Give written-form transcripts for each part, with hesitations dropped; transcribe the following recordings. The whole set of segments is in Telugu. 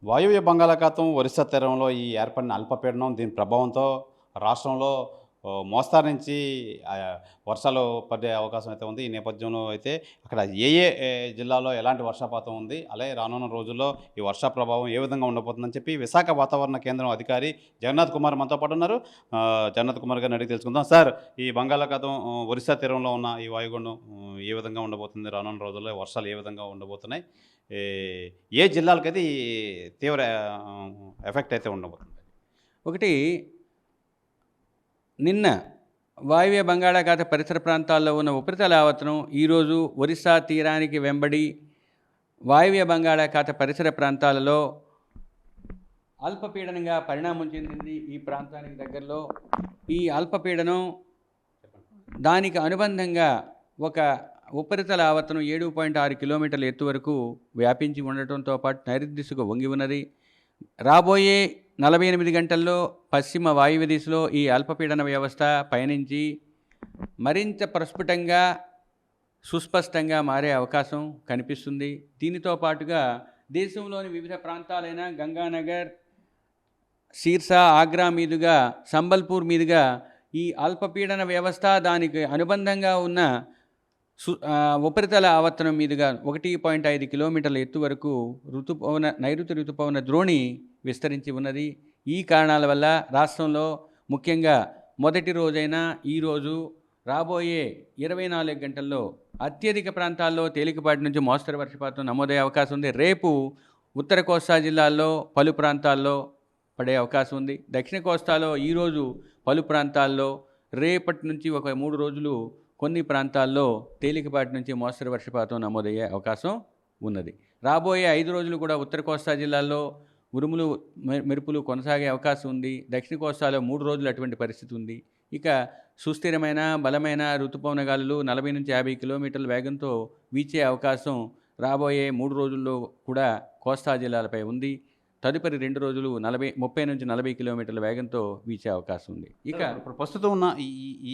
వాయువ్య బంగాళాఖాతం ఒరిస్సా తీరంలో ఈ ఏర్పడిన అల్పపీడనం దీని ప్రభావంతో రాష్ట్రంలో మోస్తారు నుంచి వర్షాలు పడే అవకాశం అయితే ఉంది. ఈ నేపథ్యంలో అయితే అక్కడ ఏ జిల్లాలో ఎలాంటి వర్షపాతం ఉంది, అలాగే రానున్న రోజుల్లో ఈ వర్ష ప్రభావం ఏ విధంగా ఉండబోతుందని చెప్పి విశాఖ వాతావరణ కేంద్రం అధికారి జగన్నాథ్ కుమార్ మనతో పాటు ఉన్నారు. జగన్నాథ్ కుమార్ గారిని అడిగి తెలుసుకుందాం. సార్, ఈ బంగాళాఖాతం ఒరిస్సా తీరంలో ఉన్న ఈ వాయుగుండం ఏ విధంగా ఉండబోతుంది, రానున్న రోజుల్లో వర్షాలు ఏ విధంగా ఉండబోతున్నాయి, ఏ జిల్లాలకైతే ఈ తీవ్ర ఎఫెక్ట్ అయితే ఉండబోతుంది? ఒకటి, నిన్న వాయువ్య బంగాళాఖాత పరిసర ప్రాంతాల్లో ఉన్న ఉపరితల ఆవర్తనం ఈరోజు ఒరిస్సా తీరానికి వెంబడి వాయువ్య బంగాళాఖాత పరిసర ప్రాంతాలలో అల్పపీడనంగా పరిణామం చెందింది. ఈ ప్రాంతానికి దగ్గరలో ఈ అల్పపీడనం దానికి అనుబంధంగా ఒక ఉపరితల ఆవర్తనం 7.6 కిలోమీటర్ల ఎత్తు వరకు వ్యాపించి ఉండటంతో పాటు నైరుతి దిశకు వంగి ఉన్నది. రాబోయే 48 గంటల్లో పశ్చిమ వాయువ్య దిశలో ఈ అల్పపీడన వ్యవస్థ పయనించి మరింత ప్రస్ఫుటంగా సుస్పష్టంగా మారే అవకాశం కనిపిస్తుంది. దీనితో పాటుగా దేశంలోని వివిధ ప్రాంతాలైన గంగానగర్, సిర్సా, ఆగ్రా మీదుగా సంబల్పూర్ మీదుగా ఈ అల్పపీడన వ్యవస్థ దానికి అనుబంధంగా ఉన్న ఉపరితల ఆవర్తనం మీదుగా 1.5 కిలోమీటర్ల ఎత్తు వరకు నైరుతి ఋతుపవన ద్రోణి విస్తరించి ఉన్నది. ఈ కారణాల వల్ల రాష్ట్రంలో ముఖ్యంగా మొదటి రోజైన ఈరోజు రాబోయే 24 గంటల్లో అత్యధిక ప్రాంతాల్లో తేలికపాటి నుంచి మోస్తరు వర్షపాతం నమోదయ్యే అవకాశం ఉంది. రేపు ఉత్తర కోస్తా జిల్లాల్లో పలు ప్రాంతాల్లో పడే అవకాశం ఉంది. దక్షిణ కోస్తాలో ఈరోజు పలు ప్రాంతాల్లో, రేపటి నుంచి ఒక 3 రోజులు కొన్ని ప్రాంతాల్లో తేలికపాటి నుంచి మోస్తరు వర్షపాతం నమోదయ్యే అవకాశం ఉన్నది. రాబోయే 5 రోజులు కూడా ఉత్తర కోస్తా జిల్లాల్లో ఉరుములు మెరుపులు కొనసాగే అవకాశం ఉంది. దక్షిణ కోస్తాలో 3 రోజులు అటువంటి పరిస్థితి ఉంది. ఇక సుస్థిరమైన బలమైన రుతుపవన గాలులు 40 నుంచి 50 కిలోమీటర్ల వేగంతో వీచే అవకాశం రాబోయే 3 రోజుల్లో కూడా కోస్తా జిల్లాలపై ఉంది. తదుపరి 2 రోజులు 30 నుంచి 40 కిలోమీటర్ల వేగంతో వీచే అవకాశం ఉంది. ఇక ఇప్పుడు ప్రస్తుతం ఉన్న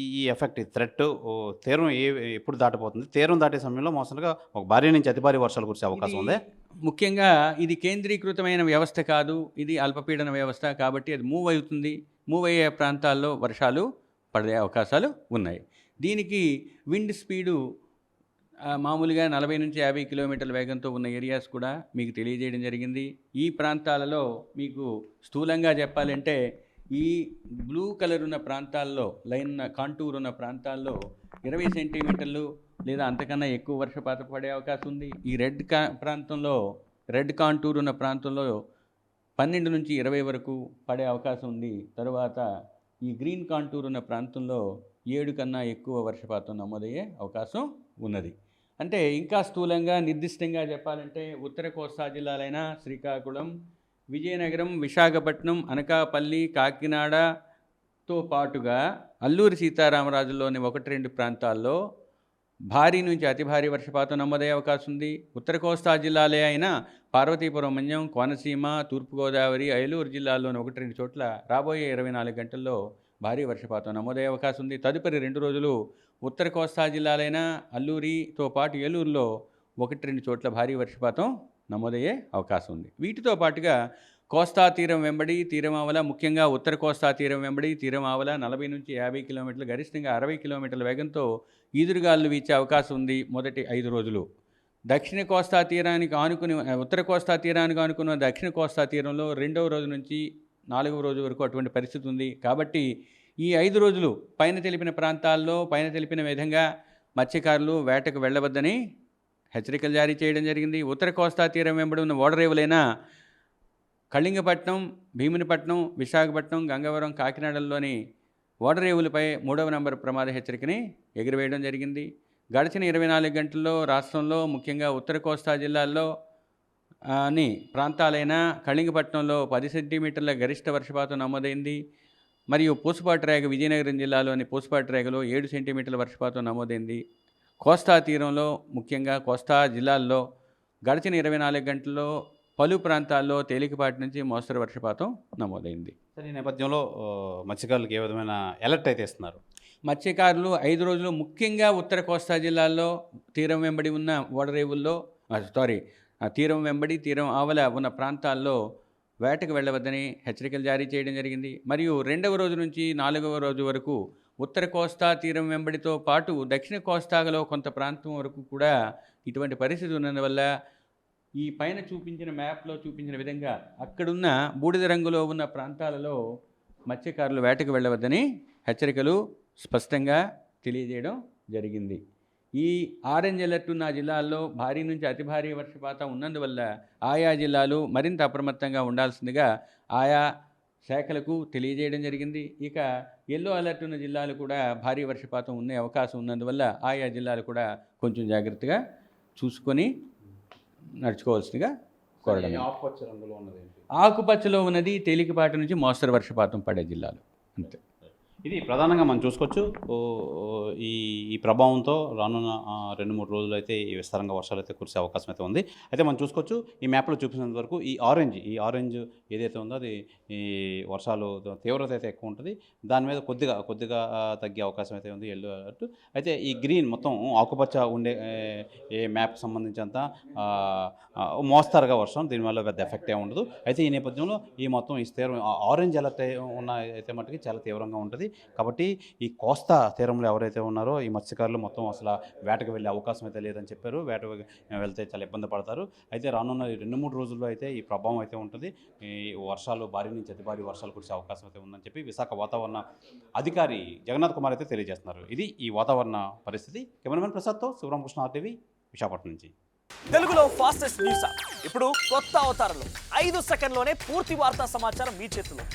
ఈ ఎఫెక్ట్, ఈ థ్రెట్ తీరం ఎప్పుడు దాటిపోతుంది? తీరం దాటే సమయంలో మోసంగా ఒక భారీ నుంచి అతి భారీ వర్షాలు కురిసే అవకాశం ఉంది. ముఖ్యంగా ఇది కేంద్రీకృతమైన వ్యవస్థ కాదు, ఇది అల్పపీడన వ్యవస్థ. కాబట్టి అది మూవ్ అవుతుంది. మూవ్ అయ్యే ప్రాంతాల్లో వర్షాలు పడే అవకాశాలు ఉన్నాయి. దీనికి విండ్ స్పీడు మామూలుగా 40 నుంచి 50 కిలోమీటర్ల వేగంతో ఉన్న ఏరియాస్ కూడా మీకు తెలియజేయడం జరిగింది. ఈ ప్రాంతాలలో మీకు స్థూలంగా చెప్పాలంటే ఈ బ్లూ కలర్ ఉన్న ప్రాంతాల్లో, లైన్ కాంటూర్ ఉన్న ప్రాంతాల్లో 20 సెంటీమీటర్లు లేదా అంతకన్నా ఎక్కువ వర్షపాతం పడే అవకాశం ఉంది. ఈ ప్రాంతంలో, రెడ్ కాంటూర్ ఉన్న ప్రాంతంలో 12 నుంచి 20 వరకు పడే అవకాశం ఉంది. తరువాత ఈ గ్రీన్ కాంటూర్ ఉన్న ప్రాంతంలో 7 కన్నా ఎక్కువ వర్షపాతం నమోదయ్యే అవకాశం ఉన్నది. అంటే ఇంకా స్థూలంగా నిర్దిష్టంగా చెప్పాలంటే ఉత్తర కోస్తా జిల్లాలైన శ్రీకాకుళం, విజయనగరం, విశాఖపట్నం, అనకాపల్లి, కాకినాడతో పాటుగా అల్లూరి సీతారామరాజులోని 1-2 ప్రాంతాల్లో భారీ నుంచి అతి భారీ వర్షపాతం నమోదయ్యే అవకాశం ఉంది. ఉత్తర కోస్తా జిల్లాలే అయిన పార్వతీపురం, మన్యం, కోనసీమ, తూర్పుగోదావరి, ఏలూరు జిల్లాల్లోని 1-2 చోట్ల రాబోయే 24 గంటల్లో భారీ వర్షపాతం నమోదయ్యే అవకాశం ఉంది. తదుపరి 2 రోజులు ఉత్తర కోస్తా జిల్లాలైన అల్లూరితో పాటు ఏలూరులో 1-2 చోట్ల భారీ వర్షపాతం నమోదయ్యే అవకాశం ఉంది. వీటితో పాటుగా కోస్తా తీరం వెంబడి తీరమావల, ముఖ్యంగా ఉత్తర కోస్తా తీరం వెంబడి తీరమావల 40 నుంచి 50 కిలోమీటర్లు, గరిష్టంగా 60 కిలోమీటర్ల వేగంతో ఈదురుగాలు వీచే అవకాశం ఉంది మొదటి 5 రోజులు. దక్షిణ కోస్తా తీరానికి ఆనుకుని, ఉత్తర కోస్తా తీరానికి ఆనుకున్న దక్షిణ కోస్తా తీరంలో 2వ రోజు నుంచి 4వ రోజు వరకు అటువంటి పరిస్థితి ఉంది. కాబట్టి ఈ 5 రోజులు పైన తెలిపిన ప్రాంతాల్లో పైన తెలిపిన విధంగా మత్స్యకారులు వేటకు వెళ్ళవద్దని హెచ్చరికలు జారీ చేయడం జరిగింది. ఉత్తర కోస్తా తీరం వెంబడి ఉన్న ఓడరేవులైన కళింగపట్నం, భీమునిపట్నం, విశాఖపట్నం, గంగవరం, కాకినాడల్లోని ఓడరేవులపై 3వ నంబర్ ప్రమాద హెచ్చరికని ఎగురవేయడం జరిగింది. గడిచిన 24 గంటల్లో రాష్ట్రంలో ముఖ్యంగా ఉత్తర కోస్తా జిల్లాల్లో ప్రాంతాలైన కళింగపట్నంలో 10 సెంటీమీటర్ల గరిష్ట వర్షపాతం నమోదైంది. మరియు పూసపాటిరేగ, విజయనగరం జిల్లాలోని పూసపాటిరేగలో 7 సెంటీమీటర్ల వర్షపాతం నమోదైంది. కోస్తా తీరంలో, ముఖ్యంగా కోస్తా జిల్లాల్లో గడిచిన 24 గంటల్లో పలు ప్రాంతాల్లో తేలికపాటి నుంచి మోస్తరు వర్షపాతం నమోదైంది. ఈ నేపథ్యంలో మత్స్యకారులకు ఏ విధమైన అలర్ట్ అయితే ఇస్తున్నారు? మత్స్యకారులు 5 రోజులు ముఖ్యంగా ఉత్తర కోస్తా జిల్లాల్లో తీరం వెంబడి ఉన్న ఓడరేవుల్లో తీరం వెంబడి తీరం ఆవల ఉన్న ప్రాంతాల్లో వేటకు వెళ్ళవద్దని హెచ్చరికలు జారీ చేయడం జరిగింది. మరియు 2వ రోజు నుంచి 4వ రోజు వరకు ఉత్తర కోస్తా తీరం వెంబడితో పాటు దక్షిణ కోస్తాలో కొంత ప్రాంతం వరకు కూడా ఇటువంటి పరిస్థితి ఉన్నందువల్ల ఈ పైన చూపించిన మ్యాప్లో చూపించిన విధంగా అక్కడున్న బూడిద రంగులో ఉన్న ప్రాంతాలలో మత్స్యకారులు వేటకు వెళ్ళవద్దని హెచ్చరికలు స్పష్టంగా తెలియజేయడం జరిగింది. ఈ ఆరెంజ్ అలర్ట్ ఉన్న జిల్లాల్లో భారీ నుంచి అతి భారీ వర్షపాతం ఉన్నందువల్ల ఆయా జిల్లాలు మరింత అప్రమత్తంగా ఉండాల్సిందిగా ఆయా శాఖలకు తెలియజేయడం జరిగింది. ఇక ఎల్లో అలర్ట్ ఉన్న జిల్లాలు కూడా భారీ వర్షపాతం ఉండే అవకాశం ఉన్నందువల్ల ఆయా జిల్లాలు కూడా కొంచెం జాగ్రత్తగా చూసుకొని నడుచుకోవాల్సిందిగా కోరడం. ఆకుపచ్చ రంగులో ఉన్నది ఆకుపచ్చలో ఉన్నది తేలికపాటి నుంచి మోస్తరు వర్షపాతం పడే జిల్లాలు అంతే. ఇది ప్రధానంగా మనం చూసుకోవచ్చు. ఈ ప్రభావంతో రానున్న 2-3 రోజులు అయితే ఈ విస్తారంగా వర్షాలు అయితే కురిసే అవకాశం అయితే ఉంది. అయితే మనం చూసుకోవచ్చు ఈ మ్యాప్లో చూపించినంత వరకు ఈ ఆరెంజ్ ఏదైతే ఉందో అది ఈ వర్షాలు తీవ్రత అయితే ఎక్కువ ఉంటుంది. దాని మీద కొద్దిగా తగ్గే అవకాశం అయితే ఉంది ఎల్లో అలర్ట్. అయితే ఈ గ్రీన్ మొత్తం ఆకుపచ్చ ఉండే ఏ మ్యాప్కి సంబంధించినంత మోస్తారుగా వర్షం, దీనివల్ల పెద్ద ఎఫెక్ట్ ఏమి ఉండదు. అయితే ఈ నేపథ్యంలో ఈ మొత్తం ఈ ఆరెంజ్ అలర్ట్ ఉన్న అయితే మటుకి చాలా తీవ్రంగా ఉంటుంది. కాబట్టి ఈ కోస్తా తీరంలో ఎవరైతే ఉన్నారో ఈ మత్స్యకారులు మొత్తం అసలు వేటకు వెళ్ళే అవకాశం అయితే లేదని చెప్పారు. వేటకు వెళ్తే చాలా ఇబ్బంది పడతారు. అయితే రానున్న 2-3 రోజుల్లో అయితే ఈ ప్రభావం అయితే ఉంటుంది. ఈ వర్షాలు భారీ నుంచి అతి భారీ వర్షాలు కురిసే అవకాశం అయితే ఉందని చెప్పి విశాఖ వాతావరణ అధికారి జగన్నాథ్ కుమార్ అయితే తెలియజేస్తున్నారు. ఇది ఈ వాతావరణ పరిస్థితి. కెమెరామెన్ ప్రసాద్తో శివరామకృష్ణ RTV విశాఖపట్నం నుంచి. తెలుగులో ఫాస్టెస్ట్ న్యూస్ ఇప్పుడు కొత్త అవతారంలో 5 సెకండ్లోనే పూర్తి వార్తా సమాచారం మీ చేతిలో.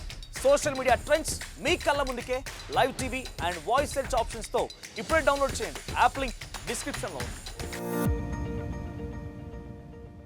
సోషల్ మీడియా ట్రెండ్స్ మీ కళ్ళ ముందుకే live TV and voice search ఆప్షన్స్తో ఇప్పుడే డౌన్లోడ్ చేయండి. యాప్ లింక్ డిస్క్రిప్షన్లో ఉంది.